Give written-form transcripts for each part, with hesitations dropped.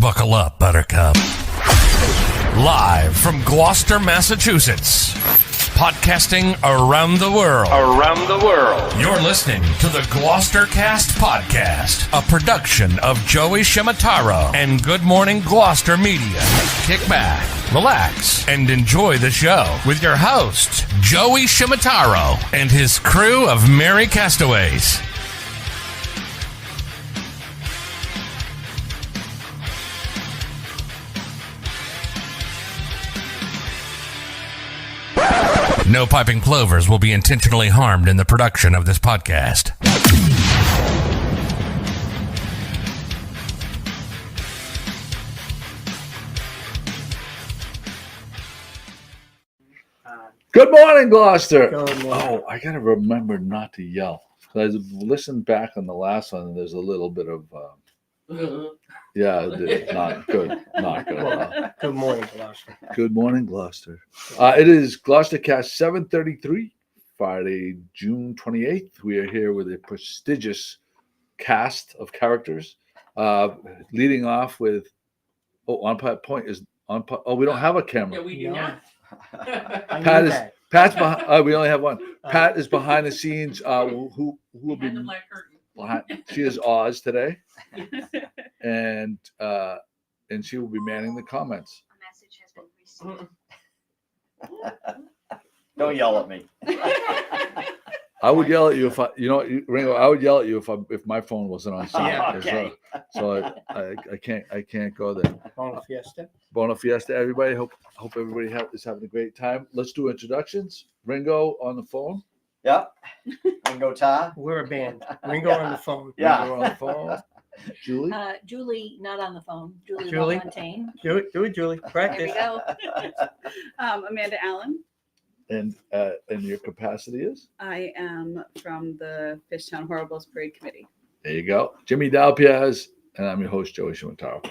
Buckle up, Buttercup. Live from Gloucester, Massachusetts. Podcasting around the world. You're listening to the GloucesterCast podcast, a production of Joey Shimataro and Good Morning Gloucester Media. Kick back, relax, and enjoy the show with your host, Joey Shimataro, and his crew of merry castaways. No piping plovers will be intentionally harmed in the production of this podcast. Good morning, Gloucester. Good morning. Oh, I gotta remember not to yell. So I listened back on the last one, and there's a little bit of, not good, not good. Good morning, Gloucester. Good morning, Gloucester. It is GloucesterCast 733, Friday, June 28th. We are here with a prestigious cast of characters, leading off with. On point is on. We don't have a camera. Yeah, we do not. Pat's behind. We only have one. Pat is behind the scenes. Who will be Behind the black curtain. behind? She is Oz today, and she will be manning the comments. A message has been received. Don't yell at me. I would yell at you if Ringo. I would yell at you if my phone wasn't on scene. Yeah, okay. So I can't go there. Bona fiesta. Bona fiesta, everybody. Hope everybody is having a great time. Let's do introductions. Ringo on the phone. Yep. Ringo Tarr. We're a band. Ringo on the phone. Yeah. Ringo on the phone. Julie. Julie, not on the phone. Julie Julie? LaFontaine. Do it, Julie. There Practice. we go. Amanda Allen. And your capacity is? I am from the Fishtown Horribles Parade Committee. There you go. Jimmy Dalpiaz, and I'm your host, Joey Shimataro.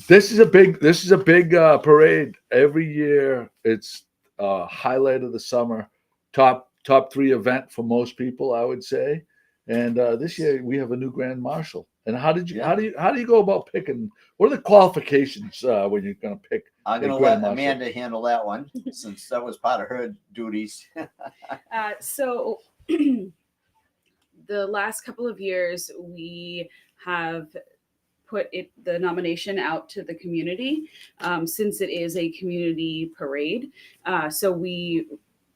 This is a big parade. Every year, it's a highlight of the summer. Top three event for most people, I would say. And this year we have a new Grand Marshal. And how do you go about picking? What are the qualifications when you're going to pick? I'm going to let Amanda handle that one since that was part of her duties. So the last couple of years, we have put the nomination out to the community since it is a community parade. So we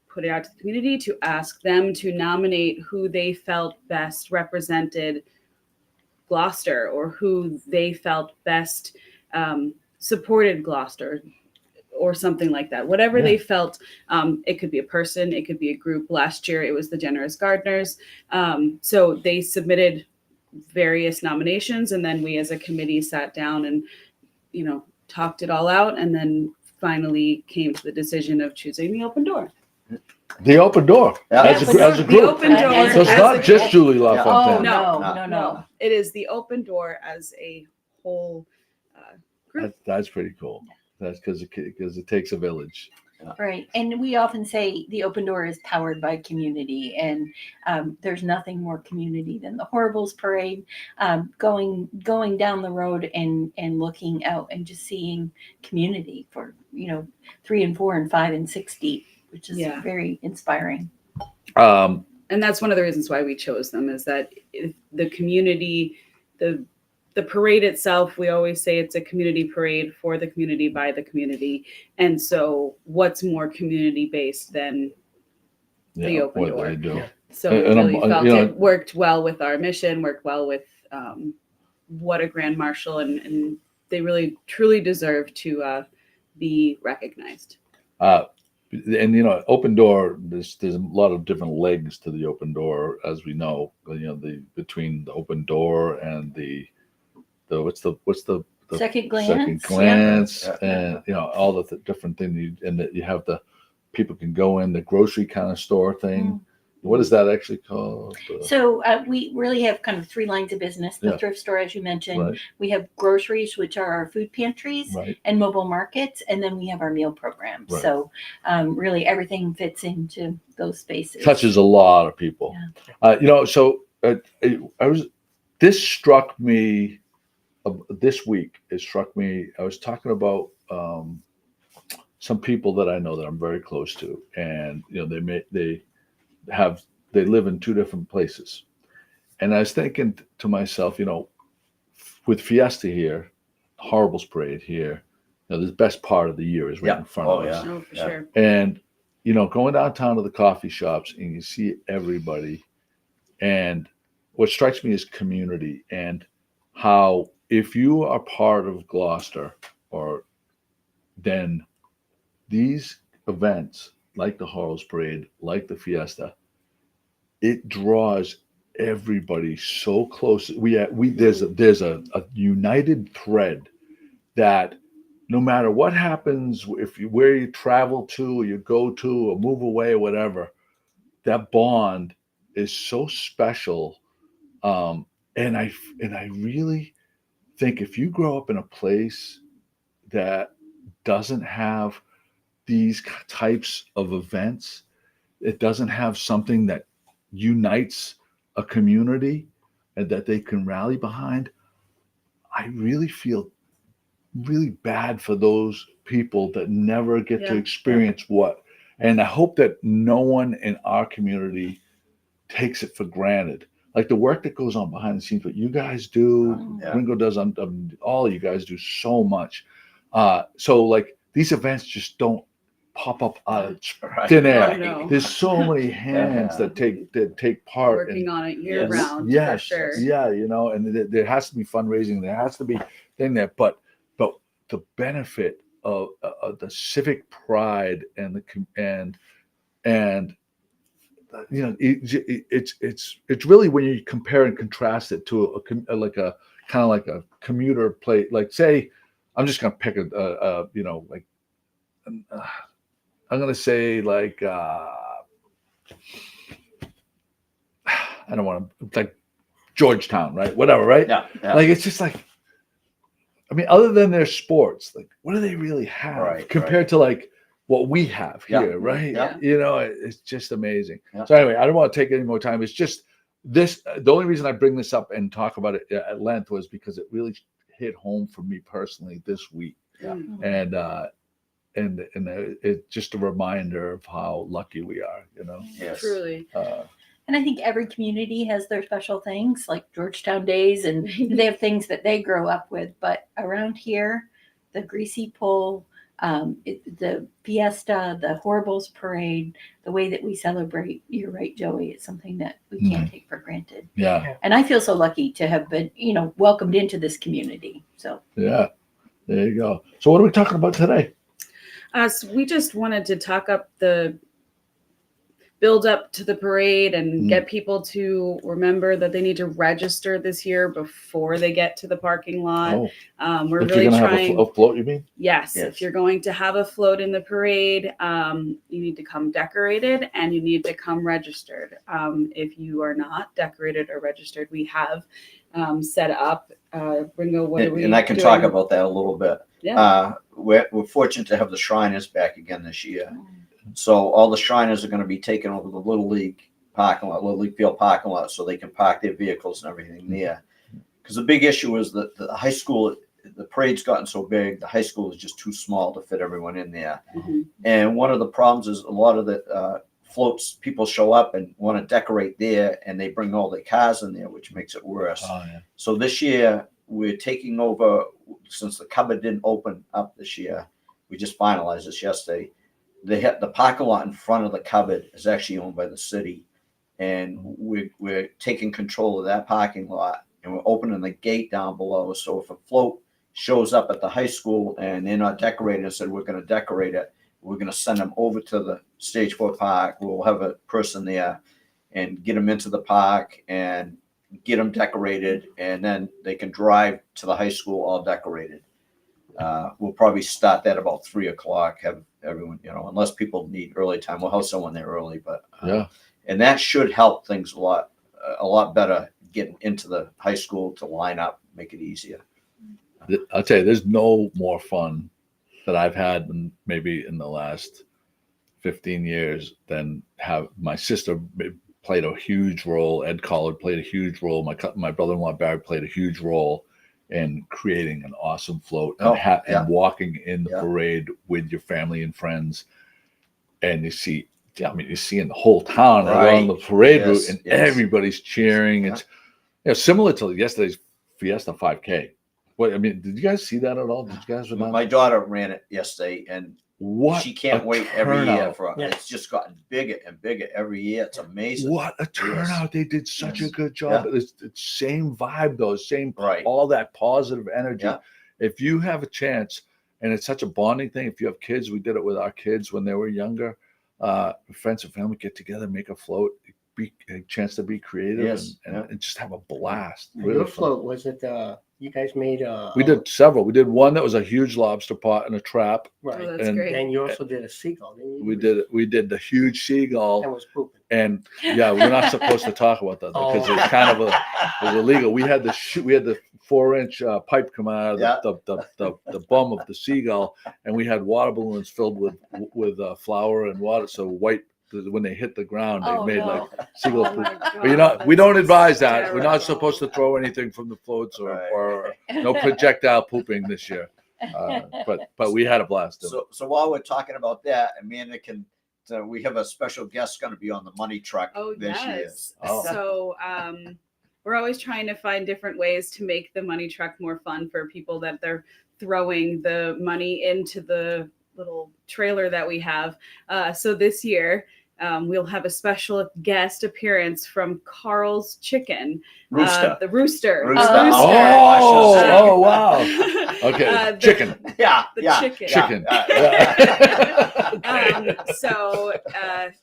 put it out to the community to ask them to nominate who they felt best represented Gloucester, or who they felt best supported Gloucester, or something like that. Whatever they felt, it could be a person, it could be a group. Last year, it was the Generous Gardeners. So they submitted various nominations, and then we as a committee sat down and, talked it all out, and then finally came to the decision of choosing the open door. The open door as a The group. open door. So it's as not a just group. Julie LaFontaine. Oh, no. It is the open door as a whole group. That's pretty cool. That's because it takes a village. Right. And we often say the open door is powered by community, and there's nothing more community than the Horribles Parade. Going down the road and looking out and just seeing community for 3 and 4 and 5 and 6 deep, which is very inspiring. And that's one of the reasons why we chose them, is that the community, the parade itself, we always say it's a community parade for the community by the community. And so what's more community based than the open what door? they do. So And we really felt you know- it worked well with our mission, worked well with what a Grand Marshal, and they really truly deserve to be recognized. And open door. There's a lot of different legs to the open door, as we know. Between the open door and the what's the Second glance. second glance, Yeah. and all the different things. And that you have the people can go in the grocery kind of store thing. What is that actually called? So we really have kind of 3 lines of business. The thrift store, as you mentioned. Right. We have groceries, which are our food pantries, Right. and mobile markets. And then we have our meal programs. Right. So really everything fits into those spaces. Touches a lot of people. So this struck me this week, it struck me. I was talking about some people that I know that I'm very close to, and they live in two different places, and I was thinking to myself, with Fiesta here, Horribles Parade here, the best part of the year is right in front of us. Oh, for Yeah. sure. And, going downtown to the coffee shops and you see everybody. And what strikes me is community, and how if you are part of Gloucester, then these events like the Horribles Parade, like the Fiesta, it draws everybody so close. There's a united thread that no matter what happens, where you travel to, or you go to, or move away, or whatever, that bond is so special. And I really think if you grow up in a place that doesn't have these types of events, it doesn't have something that unites a community and that they can rally behind, I really feel really bad for those people that never get to Yeah. experience and I hope that no one in our community takes it for granted. Like the work that goes on behind the scenes, what you guys do, Yeah. Ringo does, all you guys do so much. So like these events just don't pop up out of Right. thin air. Oh, no. There's so many hands Yeah. that take part. Working on it year Yes. round, Yes, for sure. yeah, and there has to be fundraising. There has to be thing there, but the benefit of the civic pride and it's really when you compare and contrast it to a kind of like a commuter play. Like say, I'm just gonna pick I'm gonna say like I don't want to like Georgetown, right? Whatever, right? Yeah. Yeah. Like it's just like, I mean, other than their sports, like what do they really have Right, compared to like what we have Yeah. here, right? Yeah. It's just amazing. Yeah. So anyway, I don't want to take any more time. It's just this. The only reason I bring this up and talk about it at length was because it really hit home for me personally this week, Yeah. and it's just a reminder of how lucky we are. Yes. Truly. And I think every community has their special things, like Georgetown Days, and they have things that they grow up with. But around here, the Greasy Pull, the Fiesta, the Horribles Parade, the way that we celebrate, you're right, Joey, it's something that we can't take for granted. Yeah, And I feel so lucky to have been, welcomed into this community. So yeah. There you go. So what are we talking about today? So we just wanted to talk up the build up to the parade and get people to remember that they need to register this year before they get to the parking lot. We're If really you're gonna trying. have a float, you mean? Yes, Yes. if you're going to have a float in the parade, you need to come decorated and you need to come registered. If you are not decorated or registered, we have set up. Ringo, what are we And I can doing? talk about that a little bit. Yeah. We're fortunate to have the Shriners back again this year. So all the Shriners are going to be taking over the Little League parking lot, Little League field parking lot, so they can park their vehicles and everything there. Because the big issue is that the high school, the parade's gotten so big, the high school is just too small to fit everyone in there. Mhm. And one of the problems is a lot of the floats, people show up and want to decorate there, and they bring all their cars in there, which makes it worse. Oh yeah. So this year we're taking over, since the cupboard didn't open up this year. We just finalized this yesterday. The parking lot in front of the cupboard is actually owned by the city, and we're taking control of that parking lot, and we're opening the gate down below. So if a float shows up at the high school and they're not decorated and said we're going to decorate it, we're going to send them over to the Stage 4 park. We'll have a person there and get them into the park and get them decorated, and then they can drive to the high school all decorated. We'll probably start that about 3:00. Have everyone, unless people need early time, we'll have someone there early. But Yeah. and that should help things a lot better getting into the high school to line up, make it easier. I'll tell you, there's no more fun that I've had maybe in the last 15 years than have my sister played a huge role. Ed Collard played a huge role. My brother-in-law Barry played a huge role and creating an awesome float Oh, and, yeah. and walking in the Yeah. parade with your family and friends. And you see, I mean, you're seeing the whole town along the Right. parade Yes, route, and yes. everybody's cheering. Yeah. It's similar to yesterday's Fiesta 5K. What I mean, did you guys see that at all? Did you guys remember? My daughter ran it yesterday, and What she can't a wait every year turnout. for it. Yeah. It's just gotten bigger and bigger every year. It's amazing. What a turnout! They did such a Yes. good job. Yeah. It's the same vibe, though. Same, Right. all that positive energy. Yeah. If you have a chance, and it's such a bonding thing. If you have kids, we did it with our kids when they were younger. Friends and family get together, make a float, be a chance to be creative, Yes. and just have a blast. Your Really fun. float, was it, you guys made We did several. We did one that was a huge lobster pot in a trap. Oh, right. that's and- great. And you also did a seagull, didn't you? We did the huge seagull. That was pooping. And yeah, we're not supposed to talk about that because it's kind of it was illegal. We had the 4-inch pipe come out of the bum of the seagull, and we had water balloons filled with flour and water. So when they hit the ground, they made like seagull Oh poop. my But you know, we God, don't that's advise that. We're not terrible. supposed to throw anything from the floats Right. or no projectile pooping this year. But we had a blast. So while we're talking about that, Amanda we have a special guest going to be on the money truck this year. Yes. Oh. So we're always trying to find different ways to make the money truck more fun for people that they're throwing the money into the little trailer that we have. So this year, we'll have a special guest appearance from Carl's Chicken. Rooster. The Rooster. Rooster. Oh, wow. Okay, chicken. Yeah. The yeah. chicken. Chicken. Yeah. Okay. So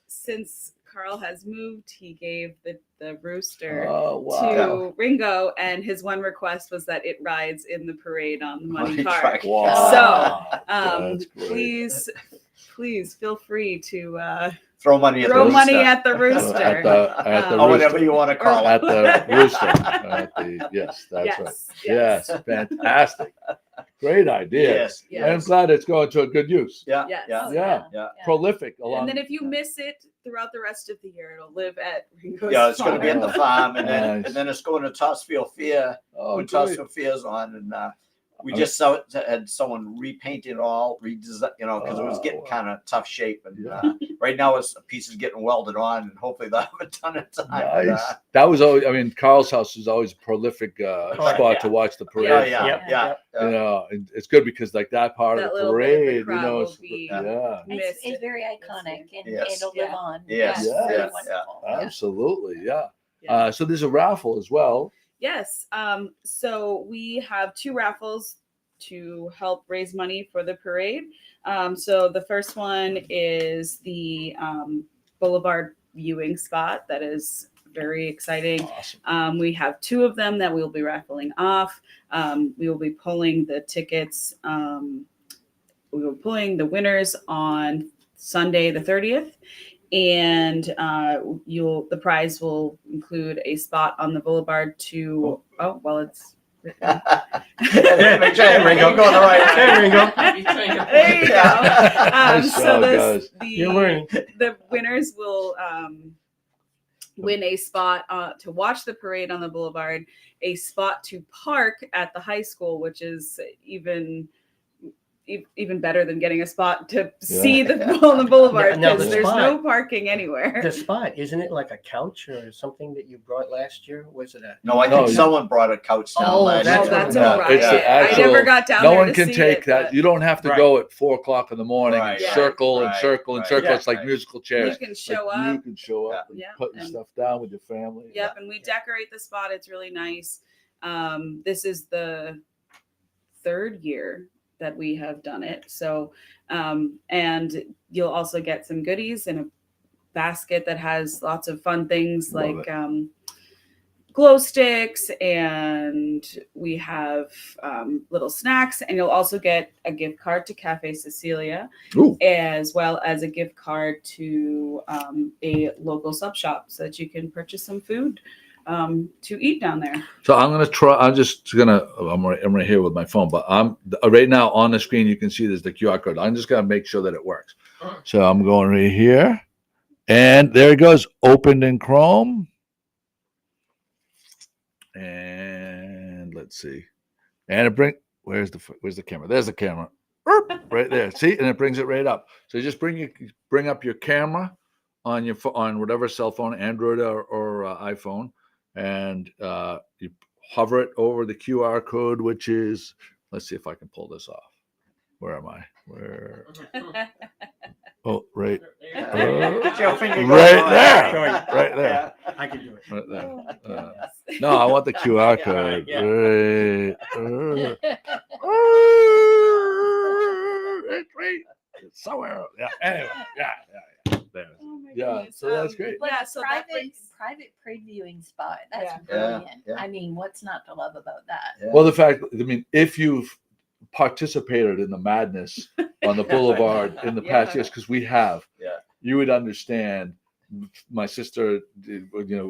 since Carl has moved, he gave the rooster Oh, wow. to Ringo, and his one request was that it rides in the parade on the money Money cart. truck. Wow. So That's great. please feel free to Throw money at throw the money rooster. at the rooster. At the or whatever rooster. you want to call At it. the rooster. Yes, that's right. Yes. Yes, fantastic. Great idea. Yes. Yes. I'm glad it's going to a good use. Yeah. Yes. Yeah. Yeah. Yeah. Prolific along. And then if you miss it throughout the rest of the year, it'll live at Ringo's Yeah, it's going to be at farm. the farm, and then Nice. it's going to Topsfield Fair oh, when great. Topsfield Fair's on, and we I just had someone repaint it all, redesign, because it was getting Oh. kind of tough shape, and Yeah. right now it's a piece is getting welded on, and hopefully they'll have it done in time. Nice. That was always. I mean, Carl's house is always a prolific spot yeah. to watch the parade. Yeah, yeah, Yep, yeah, yep. You know, and it's good because like that part That of the little bit of the parade, you crowd know, will it's, be- yeah, It's Missed. very iconic and Yes. it'll Yeah. live on. Yes. Yeah, very Yes. wonderful. absolutely, yeah. Yeah. So there's a raffle as well. Yes. So we have 2 raffles to help raise money for the parade. So the first one is the Boulevard viewing spot. That is very exciting. Awesome. We have 2 of them that we'll be raffling off. We will be pulling the tickets. We will be pulling the winners on Sunday the 30th. And the prize will include a spot on the boulevard to it's Make sure Ringo go the right way. There we go. there you go. Nice So job, guys. You're learning. the winners will win a spot to watch the parade on the boulevard, a spot to park at the high school, which is even better than getting a spot to see the on the boulevard Now because the there's spot- no parking anywhere. The spot, isn't it like a couch or something that you brought last year? Was it a? No, I No, think someone brought a couch down Oh, last that's year. That's Yeah, all right. it's the I actual- never got down No there one to can see take it, that. but You don't have to Right. go at 4:00 in the morning Right, and right, circle and right, circle and right. circle. Yeah, It's like right. musical you chairs. can Like, show You up. can show up and Yeah, put your and- stuff down with your family. Yep, and we decorate the spot. It's really nice. This is the 3rd year that we have done it. So, and you'll also get some goodies in a basket that has lots of fun things Love like glow sticks, and we have little snacks, and you'll also get a gift card to Cafe Cecilia, Ooh. as well as a gift card to a local sub shop so that you can purchase some food to eat down there. So I'm gonna try. I'm right here with my phone, but I'm right now on the screen. You can see there's the QR code. I'm just gonna make sure that it works. So I'm going right here, and there it goes. Opened in Chrome, and let's see. and it where's the camera? There's the camera. Right there. See, and it brings it right up. So you just bring up your camera on your on whatever cell phone, Android or iPhone, and you hover it over the QR code, which is, let's see if I can pull this off. Where am I? Where? Oh, right. Put your finger Right on there. Sure. Right there. I can do it. Right there. Oh, No, I want the QR Yeah, code. yeah. Right. It's right. It's somewhere. Yeah. Anyway. Yeah. There. Oh my Yeah, goodness. so that's great. Like Yeah, a so that brings, private previewing spot. That's Yeah. brilliant. Yeah. I mean, what's not to love about that? Yeah. Well, the fact, I mean, if you've participated in the madness on the boulevard in the past Yeah. years, because we have, Yeah. you would understand. My sister,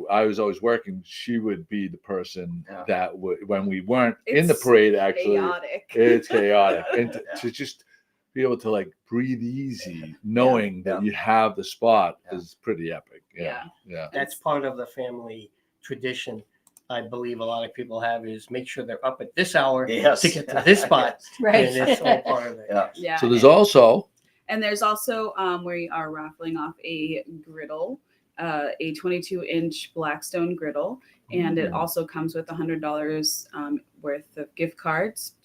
I was always working. She would be the person Yeah. that would, when we weren't in the It's parade, actually, chaotic. it's chaotic. And Yeah. to just be able to like breathe easy, knowing that Yeah. you have the spot Yeah. is pretty epic. Yeah. Yeah. That's part of the family tradition. I believe a lot of people have is make sure they're up at this hour Yes. to get to this spot. Right. And it's all part of it. Yeah. Yeah. So there's also, And there's also we are raffling off a griddle, a 22-inch Blackstone griddle, and it also comes with $100 worth of gift cards.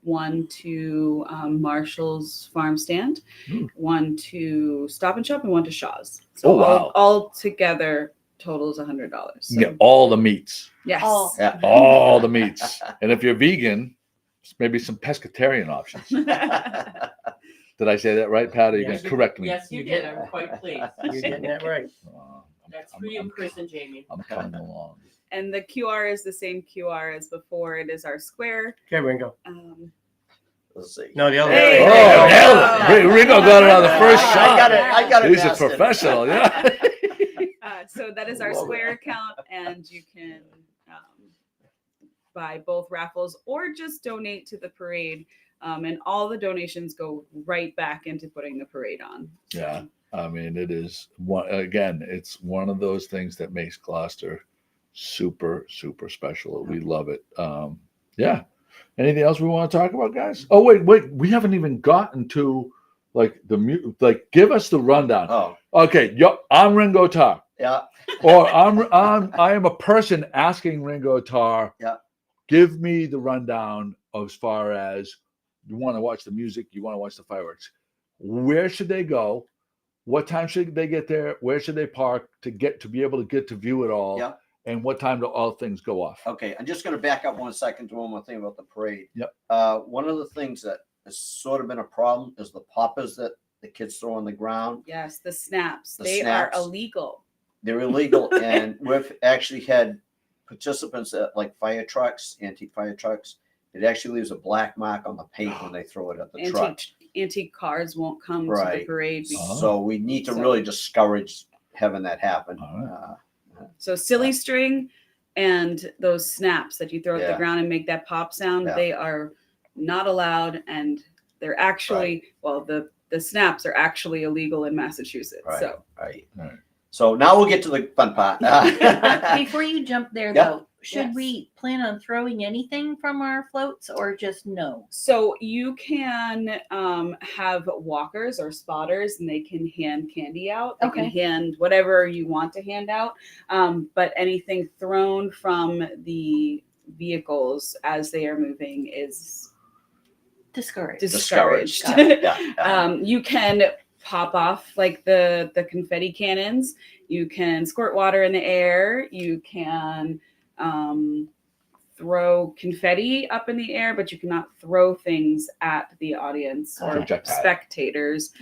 One to Marshall's Farm Stand, one to Stop and Shop, and one to Shaw's. So Oh, wow. all together totals $100. So, you get all the meats, yes. All. Yeah. all the meats. And if you're vegan, maybe some pescatarian options. Did I say that right, Pat? Or you Yes, can correct me? Yes, you did. I'm quite pleased. You're getting that right. That's for you, Chris and Jamie. I'm coming along. And the QR is the same QR as before. It is our square. Okay, Ringo. Let's see. No, the other Hey, way. Oh, there you hell, go. Ringo got it on the first I shot. got it. He's a mastered. professional, yeah. So that is our Love Square account, and you can buy both raffles or just donate to the parade. And all the donations go right back into putting the parade on. So, Yeah. I mean, it is one, again, it's one of those things that makes Gloucester super, super special. We love it. Yeah. Anything else we want to talk about, guys? Oh, wait, we haven't even gotten to like give us the rundown. Oh, Okay, I'm Ringo Tarr. yeah. Or I am a person asking Ringo Tarr. Yeah. Give me the rundown as far as you want to watch the music, you want to watch the fireworks. Where should they go? What time should they get there? Where should they park to be able to get to view it all? Yeah. And what time do all things go off? Okay, I'm just going to back up 1 second to one more thing about the parade. Yep. One of the things that has sort of been a problem is the poppers that the kids throw on the ground. yes, the snaps. The They snaps. are illegal. They're illegal, and we've actually had participants at like fire trucks, antique fire trucks. It actually leaves a black mark on the paint when they throw it at the truck. Antique cars won't come to the Right. parade. Oh. So we need to So- really discourage having that happen. All right. So silly string and those snaps that you throw at the Yeah. ground and make that pop sound, Yeah. they are not allowed, and they're actually the snaps are actually illegal in Massachusetts. Right. So Right. Right. So now we'll get to the fun part. Before you jump there, Yeah. though, should Yes. we plan on throwing anything from our floats or just no? So you can have walkers or spotters, and they can hand candy out. They can Okay. hand whatever you want to hand out. But anything thrown from the vehicles as they are moving is Discouraged. discouraged. Got it. Yeah. You can pop off like the confetti cannons. You can squirt water in the air. You can throw confetti up in the air, but you cannot throw things at the audience or Projectile. spectators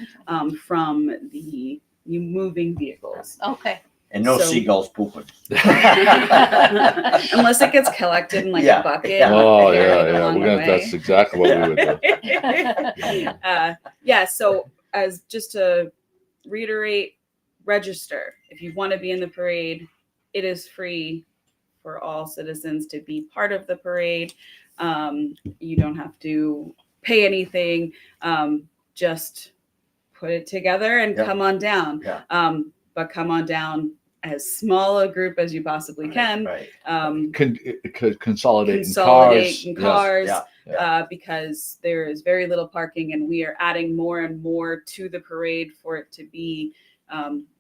from the moving vehicles. Okay. And no So- seagulls pooping. Unless it gets collected in like Yeah, a bucket. yeah. Oh, and carried yeah. along the way. That's exactly what we would do. So as just to reiterate, register. If you want to be in the parade, it is free for all citizens to be part of the parade. You don't have to pay anything. Just put it together and Yeah. come on down. Yeah. But come on down as small a group as you possibly can. Right. Consolidate In cars. cars, Yeah. because there is very little parking, and we are adding more and more to the parade for it to be.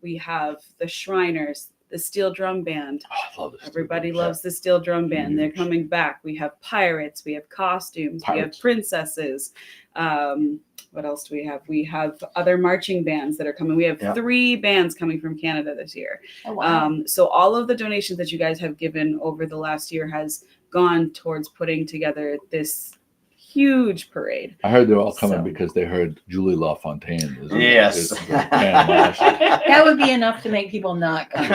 We have the Shriners, the Steel Drum Band. Oh, I love this. Everybody loves the Steel Drum Band. They're Huge. coming back. We have pirates. We have costumes. We have Pirates. princesses. What else do we have? We have other marching bands that are coming. We have Yeah. 3 bands coming from Canada this year. Oh, wow. So all of the donations that you guys have given over the last year has gone towards putting together this huge parade. I heard they're all coming So- because they heard Julie LaFontaine. Yes. is the band last year. That would be enough to make people not come.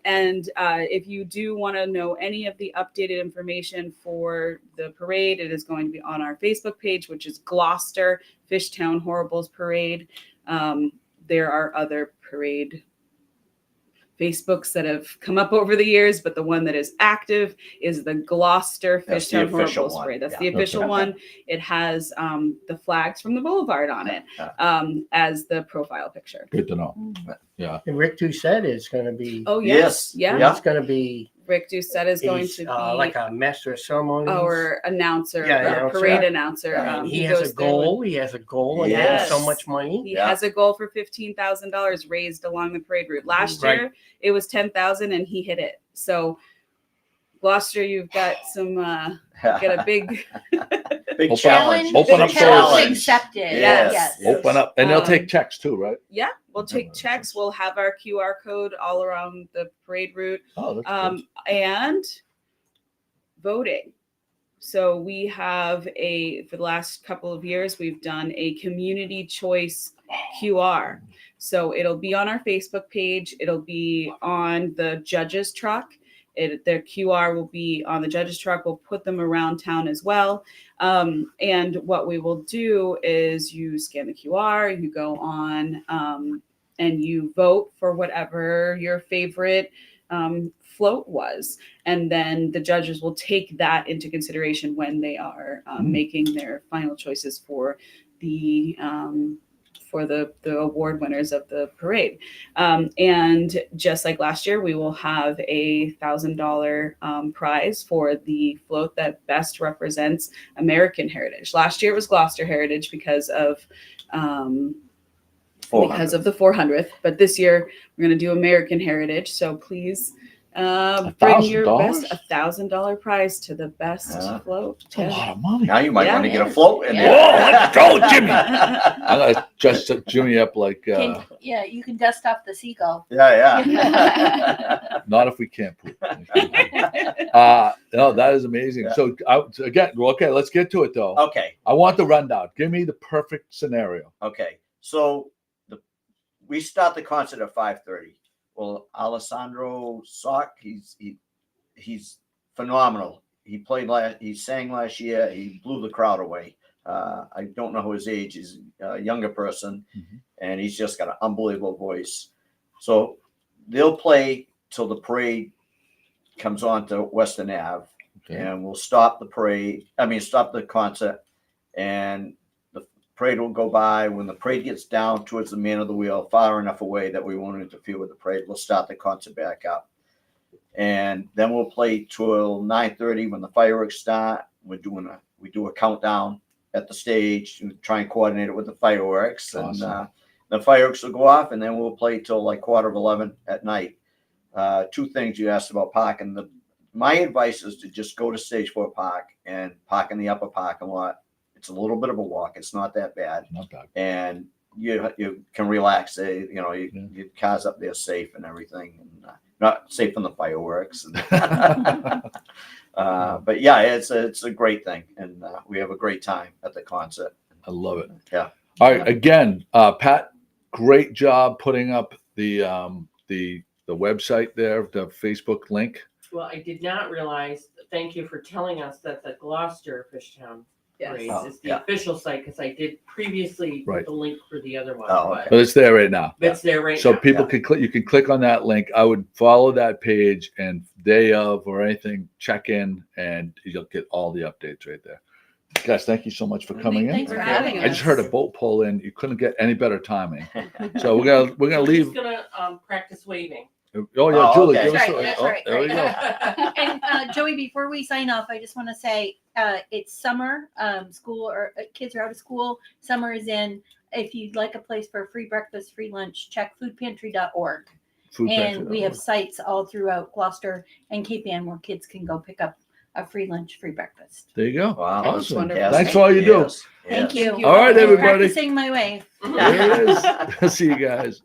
And if you do want to know any of the updated information for the parade, it is going to be on our Facebook page, which is Gloucester Fishtown Horribles Parade. There are other parade Facebooks that have come up over the years, but the one that is active is the Gloucester That's the Fishtown official Horribles one. Parade. That's Yeah. the official Okay. one. It has the flags from the boulevard on it as the profile picture. Good to know. Mm. Yeah. And Rick Doucette is going to be. Oh Yes. yeah. Yeah. He's going to be. Rick Doucette is going He's, to be like a master of ceremonies. our announcer, Yeah, our announcer. parade announcer. And he goes has a there goal. with- He has a goal, and Yes. he has so much money. He Yeah. has a goal for $15,000 raised along the parade route. Last Right. year it was 10,000 and he hit it. So Gloucester, you've got some got a big Big Open challenge. Open up Challenge doors. accepted. Yes. Yes. Yes. Open up, and they'll Um, take checks too, right? yeah, we'll take Okay. checks. We'll have our QR code all around the parade route. Oh, that's good. And voting. So we have for the last couple of years, we've done a community choice QR. So it'll be on our Facebook page. It'll be on the judge's truck. Their QR will be on the judge's truck. We'll put them around town as well. And what we will do is you scan the QR, you go on and you vote for whatever your favorite float was, and then the judges will take that into consideration when they are making their final choices for the award winners of the parade. And just like last year, we will have a $1,000 prize for the float that best represents American heritage. Last year it was Gloucester heritage because of the 400th, but this year we're going to do American heritage. So please bring your best $1,000 prize to the best float. That's a lot of money. Now you might Yeah. want to get a float in Yeah. there. Whoa, let's go, Jimmy. I'm gonna just set Jimmy up like Yeah, you can dust off the seagull. Yeah. not if we can't poop. No, that is amazing. Yeah. So again, okay, let's get to it though. Okay. I want the rundown. Give me the perfect scenario. Okay. So we start the concert at 5:30. Well, Alessandro Sock, he's phenomenal. He sang last year. He blew the crowd away. I don't know his age. He's a younger person, and he's just got an unbelievable voice. So they'll play till the parade comes on to Western Ave, and we'll stop the concert, and the parade will go by. When the parade gets down towards the man of the wheel, far enough away that we won't interfere with the parade, we'll start the concert back up. And then we'll play till 9:30 when the fireworks start. We do a countdown at the stage and try and coordinate it with the fireworks. Awesome. And the fireworks will go off, and then we'll play till like 11:15 at night. 2 things you asked about parking. My advice is to just go to Stage 4 Park and park in the upper parking lot. It's a little bit of a walk. It's not that bad. Not bad. And you can relax. Your car's up there safe and everything, and not safe from the fireworks. But yeah, it's a great thing, and we have a great time at the concert. I love it. Yeah. All right. Again, Pat, great job putting up the website there, the Facebook link. Well, I did not realize, thank you for telling us that the Gloucester Fishtown Parade is the official site, because I did previously put the link for the other one. Oh, but But it's there right now. it's there right So now. people can click. You can click on that link. I would follow that page, and day of or anything, check in, and you'll get all the updates right there. Guys, thank you so much for coming Thanks in. for having I just us. heard a boat pull in. You couldn't get any better timing. So we're gonna leave. He's gonna practice waving. Oh yeah, Oh, Julie. okay. Give us That's a- right, that's oh, right, there we go. And Joey, before we sign off, I just want to say it's summer. School or kids are out of school. Summer is in. If you'd like a place for a free breakfast, free lunch, check foodpantry.org. Food And pantry, we that have was- sites all throughout Gloucester and Cape Ann where kids can go pick up a free lunch, free breakfast. There you go. Wow. Awesome. Wonderful. Thanks for all you do. Yes, Thank yes. you. All right, Thanks for everybody. Practicing my wave. There it is. See you guys.